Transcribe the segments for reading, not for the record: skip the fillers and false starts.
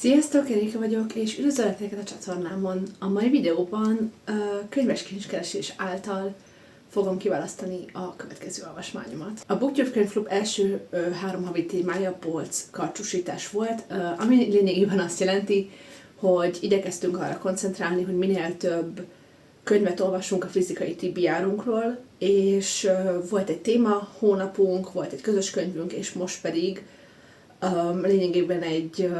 Sziasztok, Erika vagyok, és üdvözöllek a csatornámon. A mai videóban könyves kincskeresés által fogom kiválasztani a következő olvasmányomat. A BookTube könyvklub első 3 havi témája polc karcsúsítás volt, ami lényegében azt jelenti, hogy igyekeztünk arra koncentrálni, hogy minél több könyvet olvassunk a fizikai TBR-unkról, és volt egy téma hónapunk, volt egy közös könyvünk, és most pedig lényegében egy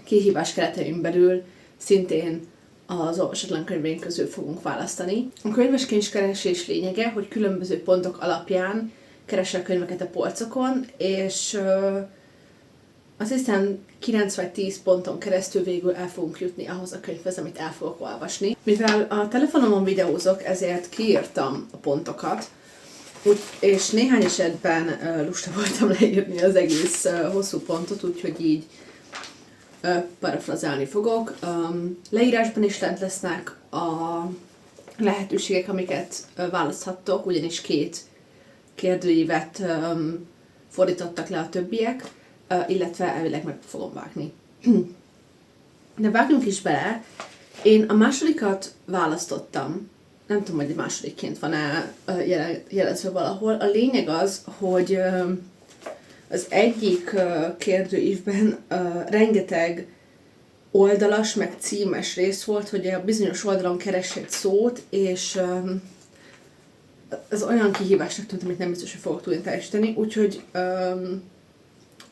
kihívás keretein belül szintén az olvasatlan könyveink közül fogunk választani. A könyves kincskeresés lényege, hogy különböző pontok alapján keresel könyveket a polcokon, és azt hiszem 9 vagy 10 ponton keresztül végül el fogunk jutni ahhoz a könyvhez, amit el fogok olvasni. Mivel a telefonomon videózok, ezért kiírtam a pontokat, és néhány esetben lusta voltam leírni az egész hosszú pontot, úgyhogy így parafrazálni fogok. Leírásban is lent lesznek a lehetőségek, amiket választhattok, ugyanis 2 kérdőívet fordítottak le a többiek, illetve elvileg meg fogom vágni. De vágjunk is bele. Én a másodikat választottam. Nem tudom, hogy másodikként van-e jelezve valahol. A lényeg az, hogy az egyik kérdőívben rengeteg oldalas, meg címes rész volt, hogy a bizonyos oldalon keres egy szót, és ez olyan kihívásnak tűnt, amit nem biztos, hogy fogok tudni teljesíteni, úgyhogy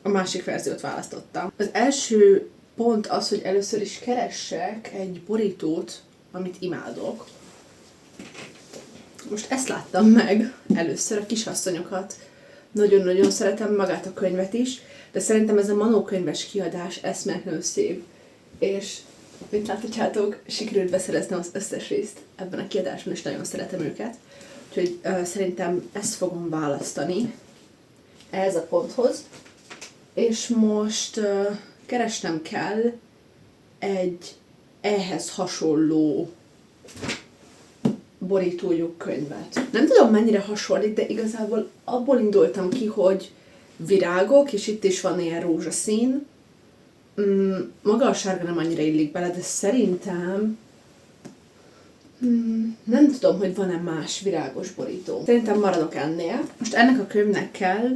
a másik verziót választottam. Az első pont az, hogy először is keressek egy borítót, amit imádok. Most ezt láttam meg először, a Kisasszonyokat. Nagyon-nagyon szeretem, magát a könyvet is, de szerintem ez a Manó könyves kiadás eszméletlenül szép. És, mint láthatjátok, sikerült beszereznem az összes részt ebben a kiadásban, és nagyon szeretem őket. Úgyhogy szerintem ezt fogom választani ehhez a ponthoz. És most keresnem kell egy ehhez hasonló borítójú könyvet. Nem tudom, mennyire hasonlít, de igazából abból indultam ki, hogy virágok, és itt is van ilyen rózsaszín. Maga a sárga nem annyira illik bele, de szerintem nem tudom, hogy van-e más virágos borító. Szerintem maradok ennél. Most ennek a könyvnek kell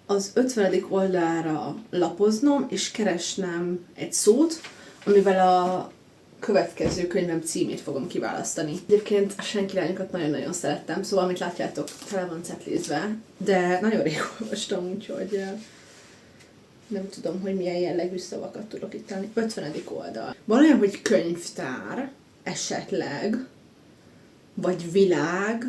az 50. oldalra lapoznom, és keresnem egy szót, amivel a következő könyvem címét fogom kiválasztani. Egyébként a Senkirálynyokat nagyon-nagyon szerettem, szóval, amit látjátok, tele van cetlézve, de nagyon rég olvastam, úgyhogy nem tudom, hogy milyen jellegű szavakat tudok itt tenni. 50. oldal. Van olyan, hogy könyvtár, esetleg, vagy világ,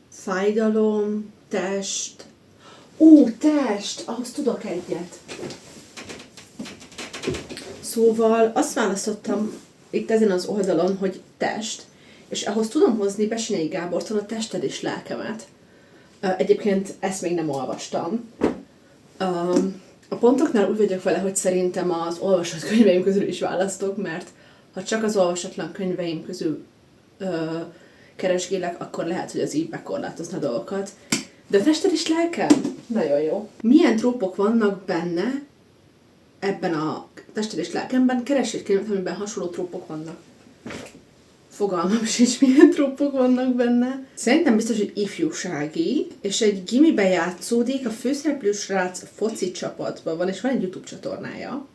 fájdalom, test. Test! Ahhoz tudok egyet. Szóval azt választottam itt ezen az oldalon, hogy test, és ahhoz tudom hozni Bessenyei Gábortól a Tested és lelkemet. Egyébként ezt még nem olvastam. A pontoknál úgy vagyok vele, hogy szerintem az olvasott könyveim közül is választok, mert ha csak az olvasatlan könyveim közül keresgélek, akkor lehet, hogy az így bekorlátozna dolgokat. De a Tested és lelkem? Nagyon jó. Milyen trópok vannak benne, ebben a Tested és lelkemben? Keres egy könyvet, amiben hasonló trópok vannak. Fogalmam sincs, milyen trópok vannak benne. Szerintem biztos, hogy ifjúsági, és egy gimiben játszódik, a főszereplő srác foci csapatban van, és van egy YouTube csatornája.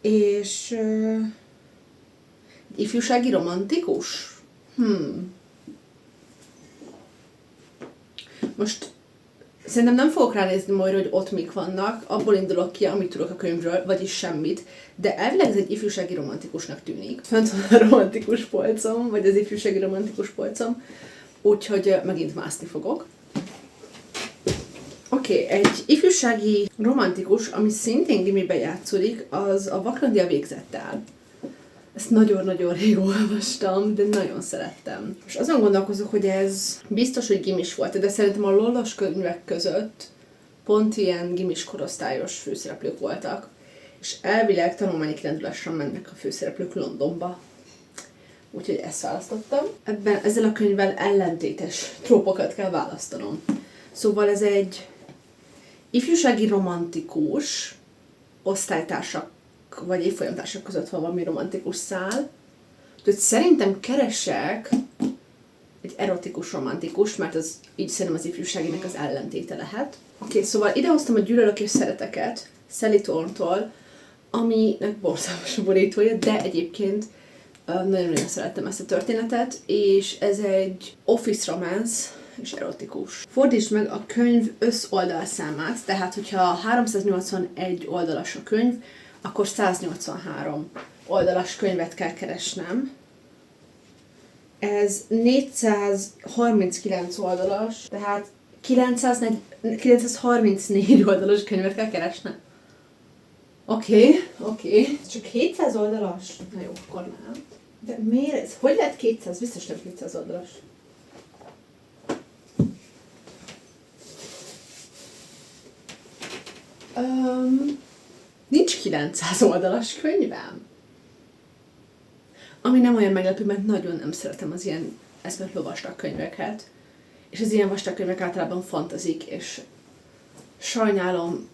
És egy ifjúsági romantikus? Most szerintem nem fogok ránézni majd, hogy ott mik vannak, abból indulok ki, amit tudok a könyvről, vagyis semmit, de elvileg ez egy ifjúsági romantikusnak tűnik. Fönt van a romantikus polcom, vagy az ifjúsági romantikus polcom, úgyhogy megint mászni fogok. Oké, egy ifjúsági romantikus, ami szintén gimiben játszódik, az a Vaklandia végzettel. Ezt nagyon-nagyon rég olvastam, de nagyon szerettem. És azon gondolkozok, hogy ez biztos, hogy gimis volt, de szerintem a lollos könyvek között pont ilyen gimis korosztályos főszereplők voltak. És elvileg tanulmányi kirándulásra mennek a főszereplők Londonba. Úgyhogy ezt választottam. Ezzel a könyvvel ellentétes trópokat kell választanom. Szóval ez egy ifjúsági romantikus osztálytársak vagy évfolyamtársak között van valami romantikus szál. Úgyhogy szerintem keresek egy erotikus romantikus, mert az így szerintem az ifjúságinek az ellentéte lehet. Oké, szóval idehoztam a Gyűlölök és szereteket Sally Thorne-tól, aminek borzalmas a borítója, de egyébként nagyon-nagyon szerettem ezt a történetet, és ez egy office romance és erotikus. Fordítsd meg a könyv összoldalszámát, tehát hogyha 381 oldalas a könyv, akkor 183 oldalas könyvet kell keresnem. Ez 439 oldalas, tehát 934 oldalas könyvet kell keresnem. Oké. Csak 700 oldalas? Na jó, akkor nem. De miért ez? Hogy lehet 200? Biztos nem 200 oldalas. Nincs 900 oldalas könyvem. Ami nem olyan meglepő, mert nagyon nem szeretem az ilyen eszmetlen vastag könyveket. És az ilyen vastag könyvek általában fantazik, és sajnálom,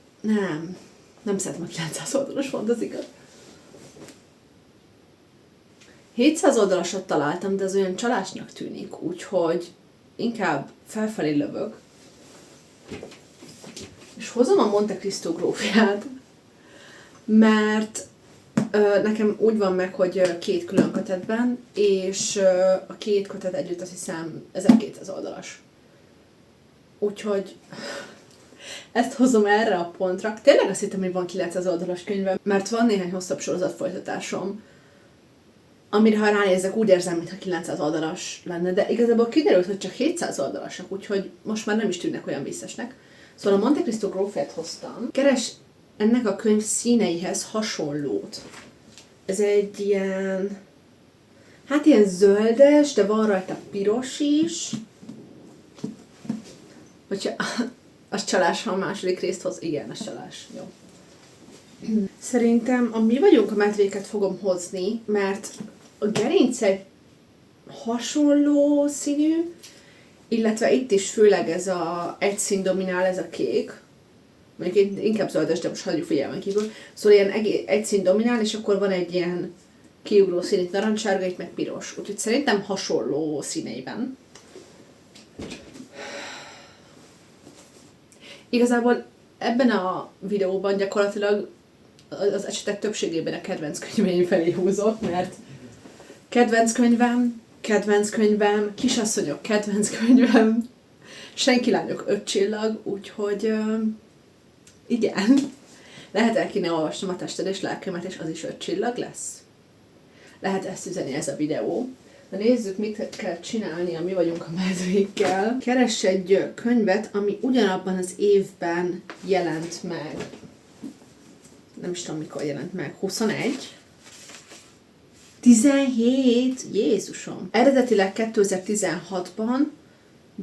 nem szeretem a 900 oldalas fantazikat. 700 oldalasat találtam, de az olyan csalásnak tűnik, úgyhogy inkább felfelé lövök. És hozom a Monte Cristo grófját, mert nekem úgy van meg, hogy 2 külön kötetben, és a 2 kötet együtt azt hiszem 1200 oldalas. Úgyhogy ezt hozom erre a pontra. Tényleg azt hittem, hogy van 900 oldalas könyvem, mert van néhány hosszabb sorozatfolytatásom, amire ha ránézek, úgy érzem, mintha 900 oldalas lenne, de igazából kiderült, hogy csak 700 oldalasak, úgyhogy most már nem is tűnnek olyan visszesnek. Szóval a Monte Cristo grófját hoztam. Keres ennek a könyv színeihez hasonlót. Ez egy ilyen zöldes, de van rajta piros is. Hogyha az csalás, ha a második részt hoz, igen, az csalás. Jó. Szerintem a Mi vagyunk a medvéket fogom hozni, mert a gerince hasonló színű, illetve itt is főleg ez egy szín dominál, ez a kék. Mondjuk inkább zöldes, de most hagyjuk figyelmen kívül. Szóval ilyen egy szín dominál, és akkor van egy ilyen kiugró szín, itt narancssárga, itt meg piros. Úgyhogy szerintem hasonló színeiben. Igazából ebben a videóban gyakorlatilag az esetek többségében a kedvenc könyveim felé húzok, mert kedvenc könyvem, Kisasszonyok kedvenc könyvem, Senki lányok 5 csillag, úgyhogy igen, lehet el kéne olvasnom a Tested és lelkemet, és az is 5 csillag lesz. Lehet ezt üzeni ez a videó. De nézzük, mit kell csinálni a Mi vagyunk a medvékkel. Keress egy könyvet, ami ugyanabban az évben jelent meg. Nem is tudom, mikor jelent meg. 21? 17? Jézusom! Eredetileg 2016-ban,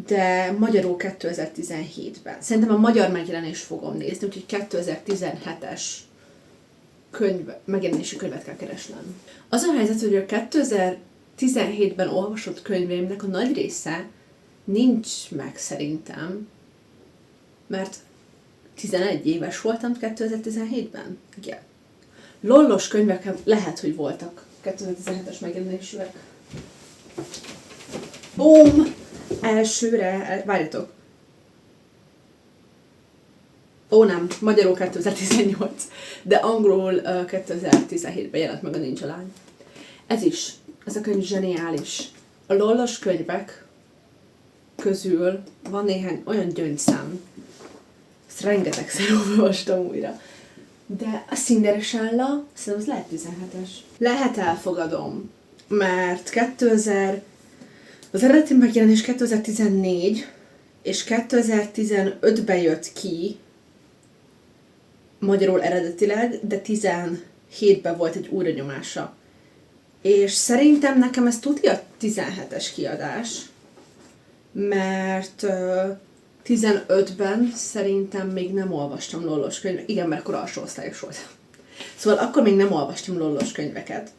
de magyarul 2017-ben. Szerintem a magyar megjelenést fogom nézni, úgyhogy 2017-es megjelenési könyvet kell keresnem. Az a helyzet, hogy a 2017-ben olvasott könyveimnek a nagy része nincs meg szerintem, mert 11 éves voltam 2017-ben. Igen. Lollos könyvek lehet, hogy voltak 2017-es megjelenésűek. Bum! Elsőre, várjatok. Ó nem, magyarul 2018, de angolul 2017-ben jelent meg a Ninja Lány. Ez a könyv zseniális. A lollos könyvek közül van néhány olyan gyöngyszám. Ezt rengetegszer olvastam újra. De a Cinderella, szerintem az lehet 17-es. Lehet, elfogadom, mert az eredeti megjelenés 2014, és 2015-ben jött ki, magyarul eredetileg, de 17-ben volt egy újranyomása. És szerintem nekem ez tudja 17-es kiadás, mert 15-ben szerintem még nem olvastam lollos könyveket. Igen, mert akkor alsó osztályos voltam. Szóval akkor még nem olvastam lollos könyveket.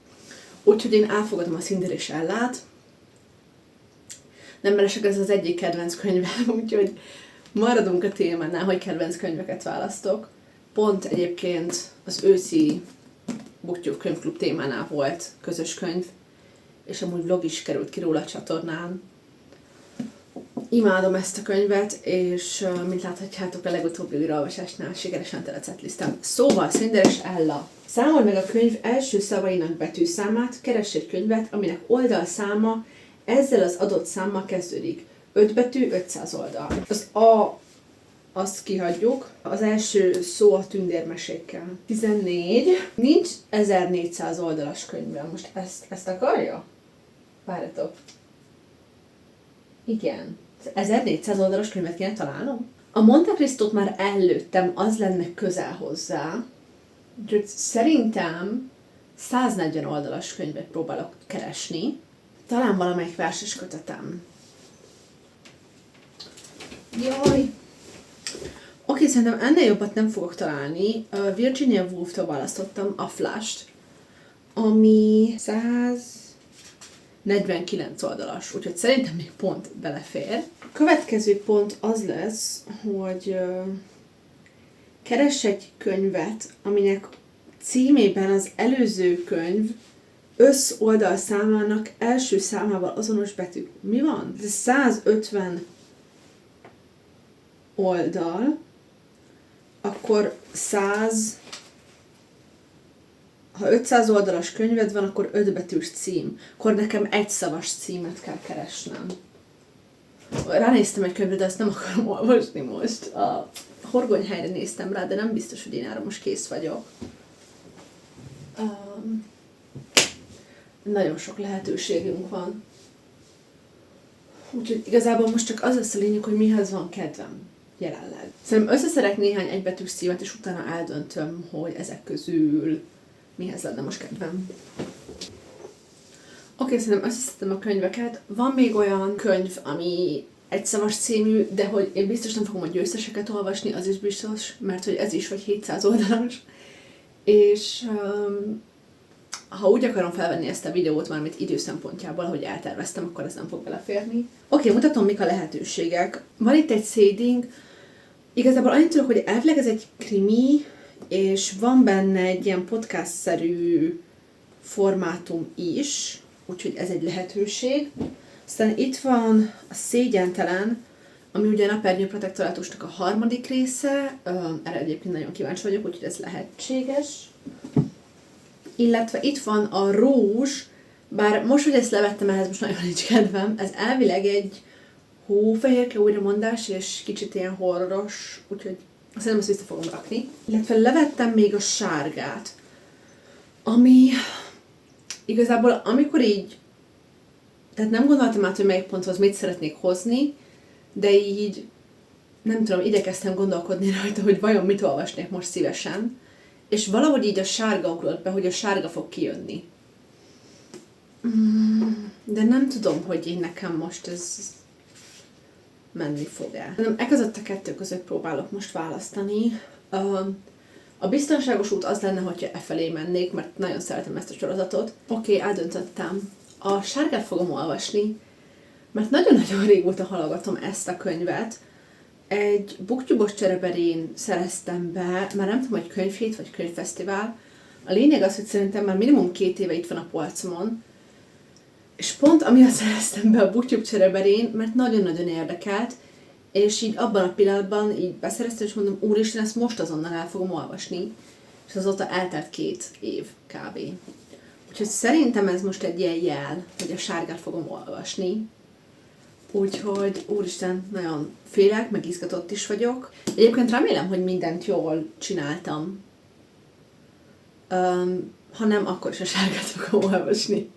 Úgyhogy én elfogadom a Cinderellát. Nem mellesleg ez az egyik kedvenc könyvem, úgyhogy Maradunk a témánál, hogy kedvenc könyveket választok. Pont egyébként az őszi BookTube könyvklub témánál volt közös könyv, és amúgy vlog is került ki róla a csatornán. Imádom ezt a könyvet, és mint láthatjátok, a legutóbbi újraolvasásnál sikeresen tele setlistám. Szóval, Cinder és Ella. Számol meg a könyv első szavainak betűszámát, keress egy könyvet, aminek oldalszáma ezzel az adott számmal kezdődik. 5 betű, 500 oldal. Az A, azt kihagyjuk. Az első szó a tündérmesékkel. 14. Nincs 1400 oldalas könyvben. Most ezt akarja? Várjatok. Igen. 1400 oldalas könyvet kéne találnom? A Monte Cristót már előttem, az lenne közel hozzá. Úgyhogy szerintem 140 oldalas könyvet próbálok keresni. Talán valamelyik verses kötetem. Jaj! Oké, szerintem ennél jobbat nem fogok találni. Virginia Woolf-tól választottam a Flash-t, ami 149 oldalas, úgyhogy szerintem még pont belefér. A következő pont az lesz, hogy keress egy könyvet, aminek címében az előző könyv összoldalszámának első számával azonos betűk. Mi van? Ez 150 oldal, akkor 100, ha 500 oldalas könyved van, akkor 5 betűs cím. Akkor nekem egy szavas címet kell keresnem. Ránéztem egy könyvre, de ezt nem akarom olvasni most. A Horgonyhelyre néztem rá, de nem biztos, hogy én arra most kész vagyok. Nagyon sok lehetőségünk van. Úgyhogy igazából most csak az lesz a lényeg, hogy mihez van kedvem jelenleg. Szerintem összeszerek néhány egybetűs címet, és utána eldöntöm, hogy ezek közül mihez lenne most kedvem. Oké, szerintem összeszedtem a könyveket. Van még olyan könyv, ami egyszavas című, de hogy én biztos nem fogom a győzteseket olvasni, az is biztos, mert hogy ez is vagy 700 oldalas. És ha úgy akarom felvenni ezt a videót, mármint idő szempontjából, ahogy elterveztem, akkor ez nem fog beleférni. Oké, mutatom, mik a lehetőségek. Van itt egy széding. Igazából annyit tudok, hogy elvileg ez egy krimi, és van benne egy ilyen podcast-szerű formátum is, úgyhogy ez egy lehetőség. Aztán itt van a Szégyentelen, ami ugye a Napernyő protektorátusnak a 3. része, erre egyébként nagyon kíváncsi vagyok, úgyhogy ez lehetséges. Illetve itt van a Rózs, bár most, hogy ezt levettem, ehhez most nagyon nincs kedvem, ez elvileg egy hófehérke újramondás, és kicsit ilyen horroros, úgyhogy szerintem ezt vissza fogom rakni. Illetve levettem még a Sárgát, ami igazából amikor így, tehát nem gondoltam át, hogy melyik ponthoz mit szeretnék hozni, de így nem tudom, igyekeztem gondolkodni rajta, hogy vajon mit olvasnék most szívesen, és valahogy így a Sárga ugrott be, hogy a Sárga fog kijönni. De nem tudom, hogy én nekem most ez menni fog-e. E között a kettő között próbálok most választani. A biztonságos út az lenne, hogyha e felé mennék, mert nagyon szeretem ezt a sorozatot. Oké, eldöntöttem. A Sárgát fogom olvasni, mert nagyon-nagyon régóta hallgatom ezt a könyvet. Egy BookTube-os csereberén szereztem be, már nem tudom, hogy könyvhét vagy könyvfesztivál. A lényeg az, hogy szerintem már minimum 2 éve itt van a polcomon, és pont amiatt szereztem be a BookTube csereberén, mert nagyon-nagyon érdekelt, és így abban a pillanatban így beszereztem, és mondom, úristen, ezt most azonnal el fogom olvasni, és azóta eltelt 2 év kb. Úgyhogy szerintem ez most egy ilyen jel, hogy a Sárgát fogom olvasni. Úgyhogy, úristen, nagyon félek, meg izgatott is vagyok. Egyébként remélem, hogy mindent jól csináltam. Ha nem, akkor is a Sárgát fogom olvasni.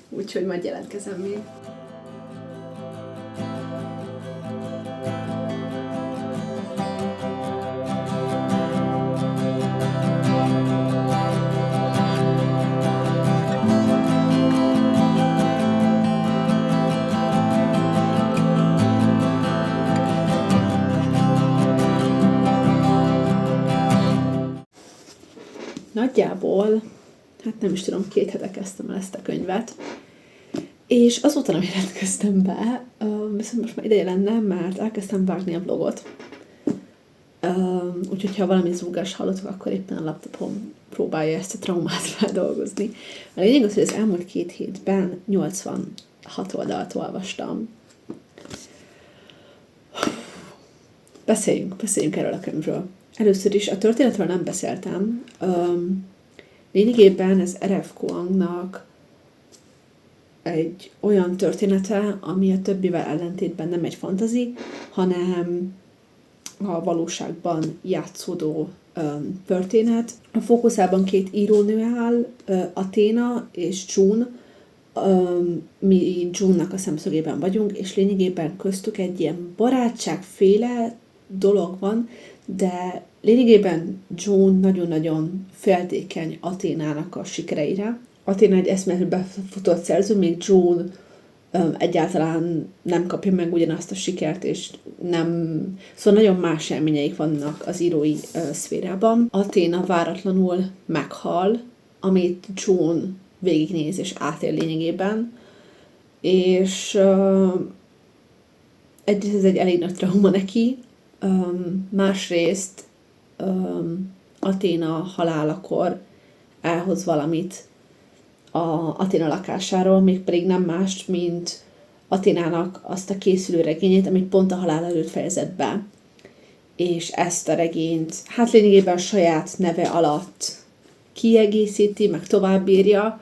Úgyhogy majd jelentkezem még. Nagyjából, hát nem is tudom, 2 hete kezdtem el ezt a könyvet, És azóta nem jelentkeztem be, viszont most már ideje lenne, mert elkezdtem vágni a vlogot. Úgyhogy ha valami zúgás hallottok, akkor éppen a laptopom próbálja ezt a traumát feldolgozni. A lényeg az, hogy az elmúlt 2 hétben 86 oldalt olvastam. Beszéljünk erről a könyvről. Először is a történetről nem beszéltem. Lényegében ez R.F. Kuangnak egy olyan története, ami a többivel ellentétben nem egy fantasy, hanem a valóságban játszódó történet. A fókuszában 2 írónő áll, Athéna és June. Mi June-nak a szemszögében vagyunk, és lényegében köztük egy ilyen barátságféle dolog van, de lényegében June nagyon-nagyon féltékeny Athénának a sikereire. Athéna egy eszméletlenül befutott szerző, még June egyáltalán nem kapja meg ugyanazt a sikert, és nem... Szóval nagyon más élményeik vannak az írói szférában. Athéna váratlanul meghal, amit June végignéz és átél lényegében, és egyrészt ez egy elég nagy trauma neki, másrészt Athéna halálakor elhoz valamit a Athéna lakásáról, mégpedig nem más, mint Athénának azt a készülő regényét, amit pont a halál előtt fejezett be. És ezt a regényt, hát lényegében saját neve alatt kiegészíti, meg továbbírja,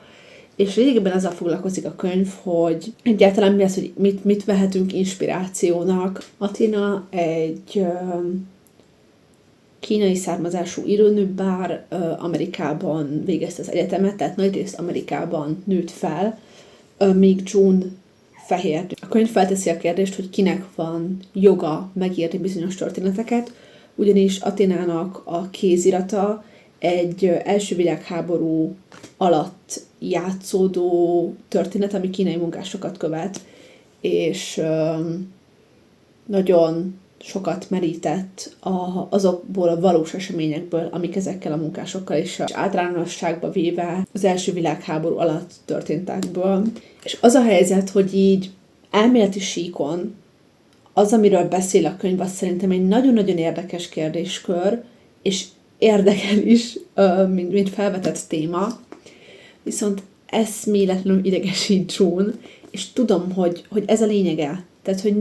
és lényegében azzal foglalkozik a könyv, hogy egyáltalán mi az, hogy mit vehetünk inspirációnak. Athéna egy kínai származású írónő, bár Amerikában végezte az egyetemet, tehát nagyrészt Amerikában nőtt fel, míg June fehér. A könyv felteszi a kérdést, hogy kinek van joga megírni bizonyos történeteket, ugyanis Athénának a kézirata egy első világháború alatt játszódó történet, ami kínai munkásokat követ, és nagyon sokat merített azokból a valós eseményekből, amik ezekkel a munkásokkal és általánosságba véve az első világháború alatt történtekből. És az a helyzet, hogy így elméleti síkon az, amiről beszél a könyv, az szerintem egy nagyon-nagyon érdekes kérdéskör, és érdekel is, mint felvetett téma, viszont eszméletlenül idegesít June, és tudom, hogy ez a lényege. Tehát, hogy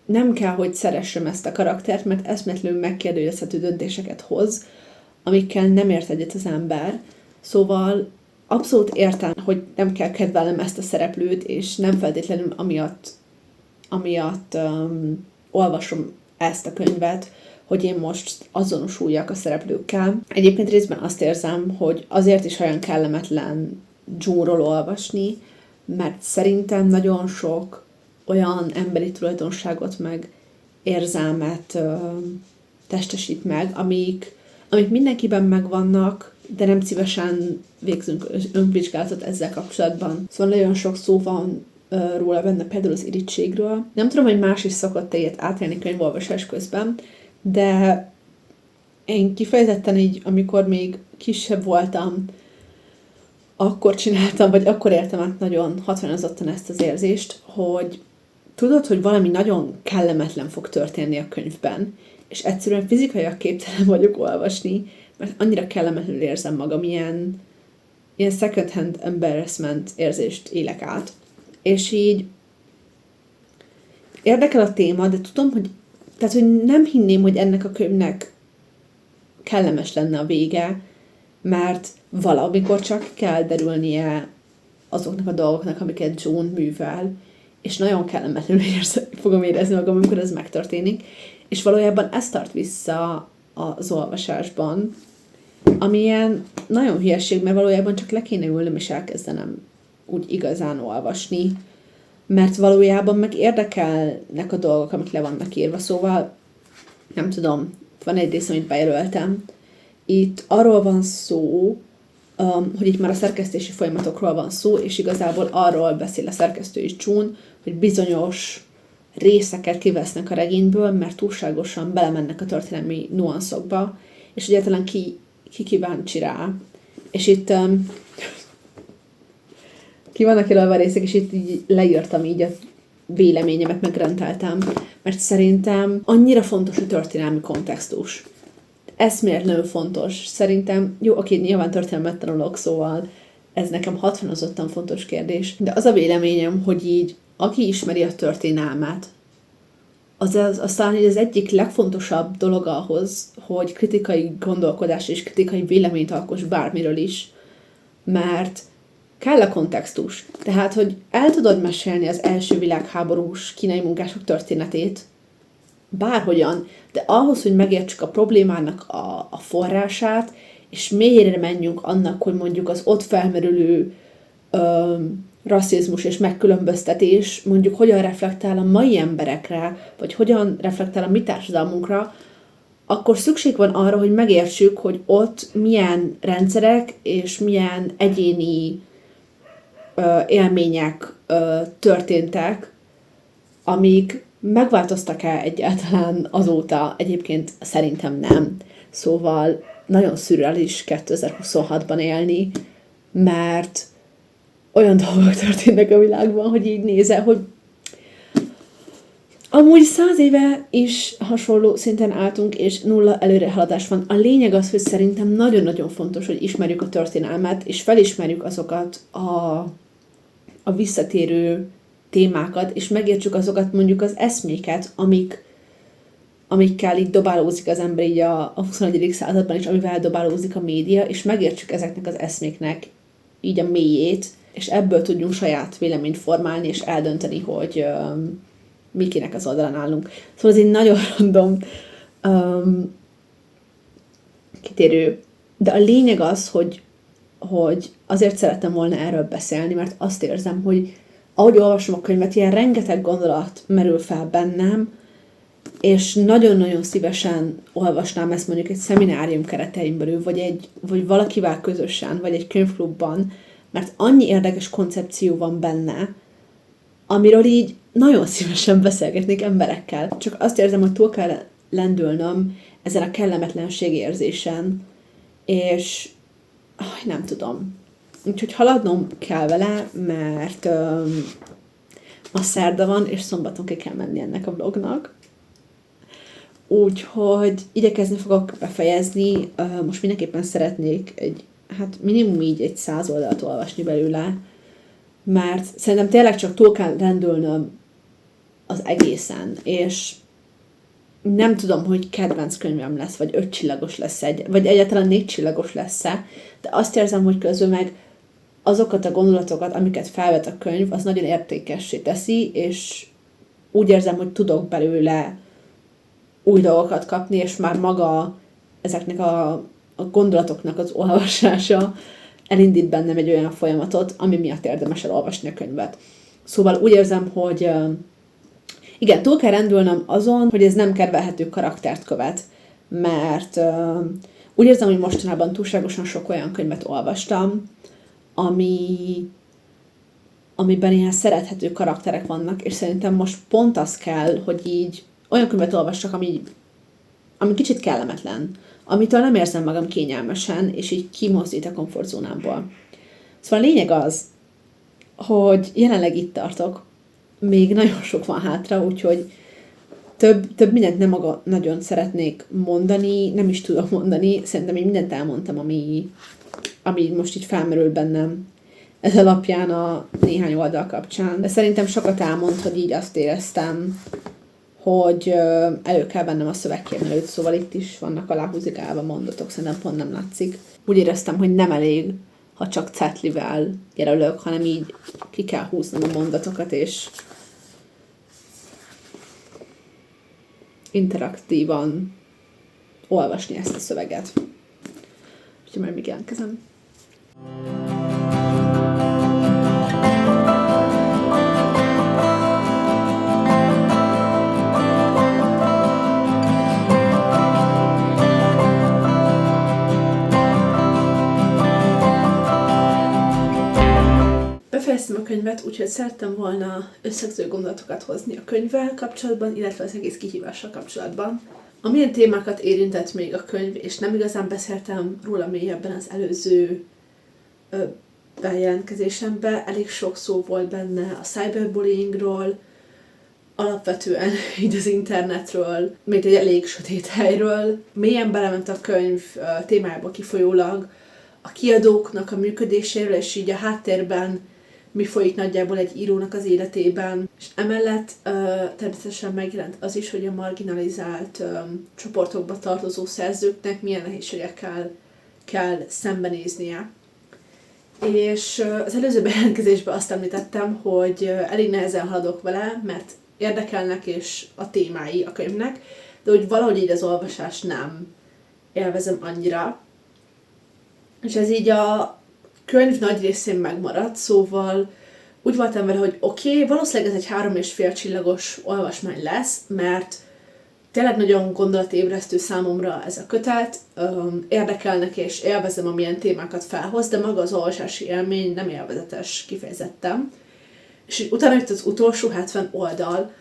nem kell, hogy szeressem ezt a karaktert, mert eszméletlenül megkérdőjelezhető döntéseket hoz, amikkel nem ért egyet az ember. Szóval abszolút értem, hogy nem kell kedvelnem ezt a szereplőt, és nem feltétlenül amiatt olvasom ezt a könyvet, hogy én most azonosuljak a szereplőkkel. Egyébként részben azt érzem, hogy azért is olyan kellemetlen June-ról olvasni, mert szerintem nagyon sok olyan emberi tulajdonságot meg érzelmet testesít meg, amik mindenkiben megvannak, de nem szívesen végzünk önvizsgálatot ezzel kapcsolatban. Szóval nagyon sok szó van róla benne, például az irítségről. Nem tudom, hogy más is szokott ilyet átélni könyvolvasás közben, de én kifejezetten így, amikor még kisebb voltam, akkor csináltam, vagy akkor éltem át nagyon hatványozottan ezt az érzést, hogy tudod, hogy valami nagyon kellemetlen fog történni a könyvben, és egyszerűen fizikailag képtelen vagyok olvasni, mert annyira kellemetlenül érzem magam, ilyen second-hand embarrassment érzést élek át. És így érdekel a téma, de tudom, hogy nem hinném, hogy ennek a könyvnek kellemes lenne a vége, mert valamikor csak kell derülnie azoknak a dolgoknak, amiket June művel, és nagyon kellemetlenül fogom érezni magam, amikor ez megtörténik, és valójában ez tart vissza az olvasásban, ami ilyen nagyon hülyeség, mert valójában csak le kéne ülnöm, és elkezdenem úgy igazán olvasni, mert valójában meg érdekelnek a dolgok, amik le vannak írva, szóval nem tudom, van egy rész, amit bejelöltem. Itt arról van szó, hogy itt már a szerkesztési folyamatokról van szó, és igazából arról beszél a szerkesztő is June, hogy bizonyos részeket kivesznek a regényből, mert túlságosan belemennek a történelmi nuanszokba, és egyáltalán ki kíváncsi rá. És itt ki vannak jelölve a részek, és itt így leírtam így a véleményemet, megrendeltem, mert szerintem annyira fontos a történelmi kontextus. Eszméletlenül fontos. Szerintem, jó, oké, nyilván történelmet tanulok, szóval ez nekem hatvanozottan fontos kérdés, de az a véleményem, hogy így, aki ismeri a történelmet, az talán az egyik legfontosabb dolog ahhoz, hogy kritikai gondolkodás és kritikai véleményt alkoss bármiről is, mert kell a kontextus. Tehát, hogy el tudod mesélni az első világháborús kínai munkások történetét, bárhogyan, de ahhoz, hogy megértsük a problémának a forrását, és mélyére menjünk annak, hogy mondjuk az ott felmerülő rasszizmus és megkülönböztetés mondjuk hogyan reflektál a mai emberekre, vagy hogyan reflektál a mi társadalmunkra, akkor szükség van arra, hogy megértsük, hogy ott milyen rendszerek és milyen egyéni élmények történtek, amik megváltoztak-e egyáltalán azóta? Egyébként szerintem nem. Szóval nagyon szürreális 2026-ban élni, mert olyan dolgok történnek a világban, hogy így nézel, hogy amúgy 100 éve is hasonló szinten álltunk, és nulla előrehaladás van. A lényeg az, hogy szerintem nagyon-nagyon fontos, hogy ismerjük a történelmet, és felismerjük azokat a visszatérő témákat, és megértsük azokat, mondjuk az eszméket, amikkel így dobálózik az ember így a 21. században, és amivel dobálózik a média, és megértsük ezeknek az eszméknek így a mélyét, és ebből tudjunk saját véleményt formálni, és eldönteni, hogy mikinek az oldalán állunk. Szóval ez egy nagyon random kitérő. De a lényeg az, hogy azért szerettem volna erről beszélni, mert azt érzem, hogy ahogy olvasom a könyvet, ilyen rengeteg gondolat merül fel bennem, és nagyon-nagyon szívesen olvasnám ezt mondjuk egy szeminárium keretein belül, vagy valakivel közösen, vagy egy könyvklubban, mert annyi érdekes koncepció van benne, amiről így nagyon szívesen beszélgetnék emberekkel. Csak azt érzem, hogy túl kell lendülnöm ezen a kellemetlenség érzésen, és nem tudom. Úgyhogy haladnom kell vele, mert ma szerda van, és szombaton ki kell menni ennek a vlognak. Úgyhogy igyekezni fogok befejezni. Most mindenképpen szeretnék minimum így egy 100 oldalt olvasni belőle, mert szerintem tényleg csak túl kell rendülnöm az egészen, és nem tudom, hogy kedvenc könyvem lesz, vagy 5 csillagos lesz vagy egyáltalán 4 csillagos lesz-e, de azt érzem, hogy közben meg azokat a gondolatokat, amiket felvet a könyv, az nagyon értékessé teszi, és úgy érzem, hogy tudok belőle új dolgokat kapni, és már maga ezeknek a gondolatoknak az olvasása elindít bennem egy olyan folyamatot, ami miatt érdemes elolvasni a könyvet. Szóval úgy érzem, hogy igen, túl kell rendülnöm azon, hogy ez nem kedvelhető karaktert követ, mert úgy érzem, hogy mostanában túlságosan sok olyan könyvet olvastam, amiben ilyen szerethető karakterek vannak, és szerintem most pont az kell, hogy így olyan könyvet olvassak, ami kicsit kellemetlen, amitől nem érzem magam kényelmesen, és így kimozdít a komfortzónámból. Szóval a lényeg az, hogy jelenleg itt tartok, még nagyon sok van hátra, úgyhogy több mindent nem nagyon szeretnék mondani, nem is tudok mondani, szerintem én mindent elmondtam, ami most így felmerül bennem ez alapján a néhány oldal kapcsán. De szerintem sokat elmond, hogy így azt éreztem, hogy elő kell vennem a szövegkémlőt, szóval itt is vannak aláhúzigálva mondatok, szerintem pont nem látszik. Úgy éreztem, hogy nem elég, ha csak cetlivel jelölök, hanem így ki kell húznom a mondatokat, és interaktívan olvasni ezt a szöveget. Úgyhogy majd még jelentkezem. Befejeztem a könyvet, úgyhogy szerettem volna összegző gondolatokat hozni a könyvvel kapcsolatban, illetve az egész kihívással kapcsolatban. Amilyen témákat érintett még a könyv, és nem igazán beszéltem róla mélyebben az előző bejelentkezésemben elég sok szó volt benne a cyberbullyingról, alapvetően így az internetről, mint egy elég sötét helyről. Mélyen belement a könyv témájába kifolyólag a kiadóknak a működéséről, és így a háttérben mi folyik nagyjából egy írónak az életében. És emellett természetesen megjelent az is, hogy a marginalizált csoportokba tartozó szerzőknek milyen nehézségekkel kell szembenéznie. És az előző bejelentkezésben azt említettem, hogy elég nehezen haladok vele, mert érdekelnek és a témái a könyvnek, de hogy valahogy így az olvasást nem élvezem annyira. És ez így a könyv nagy részén megmaradt, szóval úgy voltam vele, hogy oké, valószínűleg ez egy 3,5 csillagos olvasmány lesz, mert tényleg nagyon gondolatébresztő számomra ez a kötet, érdekelnek és élvezem, amilyen témákat felhoz, de maga az olvasási élmény nem élvezetes kifejezetten. És utána jött az utolsó 70 oldal,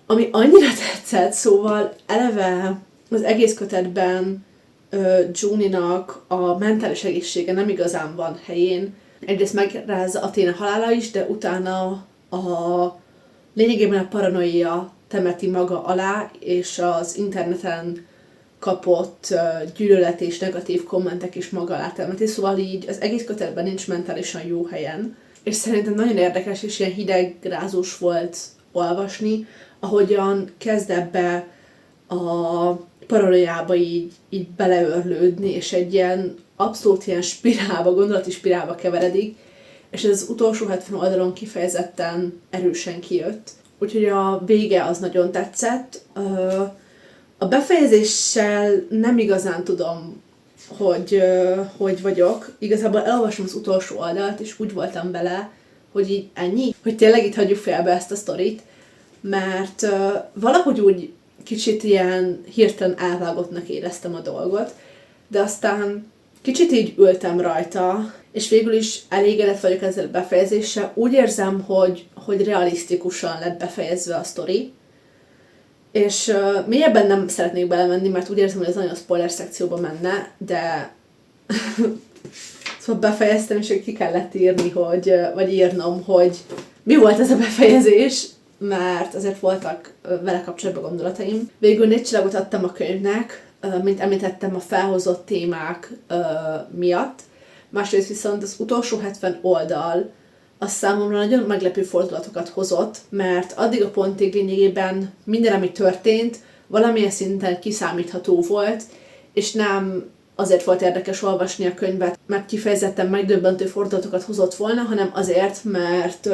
ami annyira tetszett, szóval eleve az egész kötetben Juninak a mentális egészsége nem igazán van helyén. Egyrészt megrázza Athéna halála is, de utána lényegében a paranoia temeti maga alá, és az interneten kapott gyűlölet és negatív kommentek is maga alá temeti, szóval így az egész kötetben nincs mentálisan jó helyen. És szerintem nagyon érdekes és ilyen hidegrázós volt olvasni, ahogyan kezd ebbe a paranoiába így beleörlődni, és egy ilyen abszolút ilyen spirálba, gondolati spirálba keveredik, és ez az utolsó 70 oldalon kifejezetten erősen kijött. Úgyhogy a vége az nagyon tetszett. A befejezéssel nem igazán tudom, hogy vagyok. Igazából elolvasom az utolsó oldalt, és úgy voltam vele, hogy így ennyi, hogy tényleg itt hagyjuk félbe ezt a sztorit, mert valahogy úgy kicsit ilyen hirtelen elvágottnak éreztem a dolgot, de aztán kicsit így ültem rajta, és végül is elégedett vagyok ezzel a befejezéssel. Úgy érzem, hogy realisztikusan lett befejezve a sztori, és mélyebben nem szeretnék belemenni, mert úgy érzem, hogy ez nagyon spoiler szekcióba menne, de szóval befejeztem, és ki kellett írni, vagy írnom, hogy mi volt ez a befejezés, mert azért voltak vele kapcsolatban gondolataim. Végül 4 csillagot adtam a könyvnek, mint említettem, a felhozott témák miatt. Másrészt viszont az utolsó 70 oldal az számomra nagyon meglepő fordulatokat hozott, mert addig a pontig lényegében minden, ami történt, valamilyen szinten kiszámítható volt, és nem azért volt érdekes olvasni a könyvet, mert kifejezetten megdöbbentő fordulatokat hozott volna, hanem azért, mert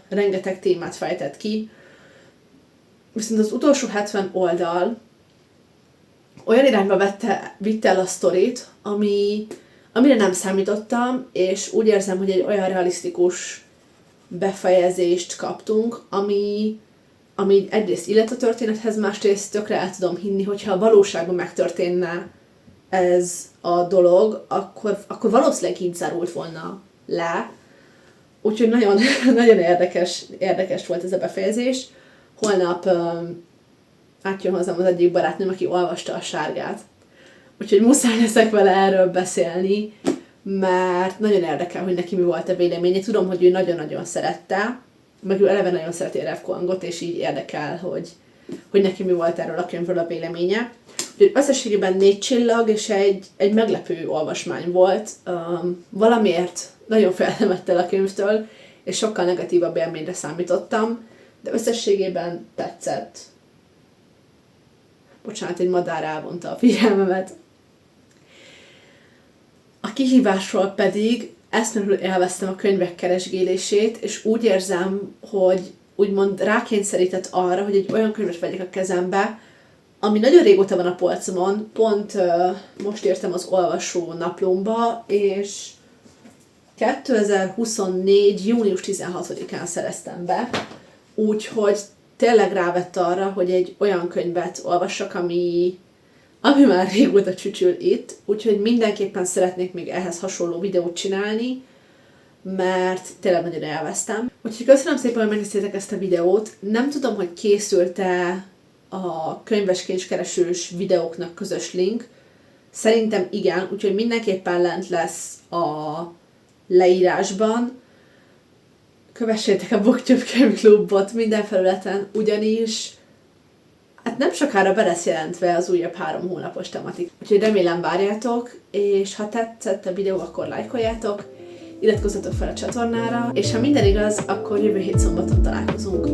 rengeteg témát fejtett ki. Viszont az utolsó 70 oldal olyan irányba vitte el a sztorit, amire nem számítottam, és úgy érzem, hogy egy olyan realisztikus befejezést kaptunk, ami egyrészt illet a történethez, másrészt tökre el tudom hinni, hogyha a valóságban megtörténne ez a dolog, akkor valószínűleg így zárult volna le. Úgyhogy nagyon, nagyon érdekes volt ez a befejezés. Holnap átjön hozzám az egyik barátnőm, aki olvasta a Sárgát. Úgyhogy muszáj leszek vele erről beszélni, mert nagyon érdekel, hogy neki mi volt a véleménye. Tudom, hogy ő nagyon-nagyon szerette, meg ő eleve nagyon szereti Rev Kuangot, és így érdekel, hogy neki mi volt erről a könyvről a véleménye. Úgyhogy összességében 4 csillag, és egy meglepő olvasmány volt. Valamiért nagyon féltem el a könyvtől, és sokkal negatívabb élményre számítottam, de összességében tetszett. Bocsánat, egy madár elvonta a figyelmemet. A kihívásról pedig eszméletlenül élveztem a könyvek keresgélését, és úgy érzem, hogy úgymond rákényszerített arra, hogy egy olyan könyvet vegyek a kezembe, ami nagyon régóta van a polcomon, pont most értem az olvasó naplómba, és 2024. június 16-án szereztem be, úgyhogy tényleg rávett arra, hogy egy olyan könyvet olvassak, ami már régóta csücsül itt, úgyhogy mindenképpen szeretnék még ehhez hasonló videót csinálni, mert tényleg nagyon élveztem. Úgyhogy köszönöm szépen, hogy megnéztétek ezt a videót. Nem tudom, hogy készült-e a könyves kincskeresős videóknak közös link. Szerintem igen, úgyhogy mindenképpen lent lesz a leírásban. Kövessétek a Booktube Klubot minden felületen, ugyanis hát nem sokára be lesz jelentve az újabb 3 hónapos tematik. Úgyhogy remélem várjátok, és ha tetszett a videó, akkor lájkoljátok, iratkozzatok fel a csatornára, és ha minden igaz, akkor jövő hét szombaton találkozunk.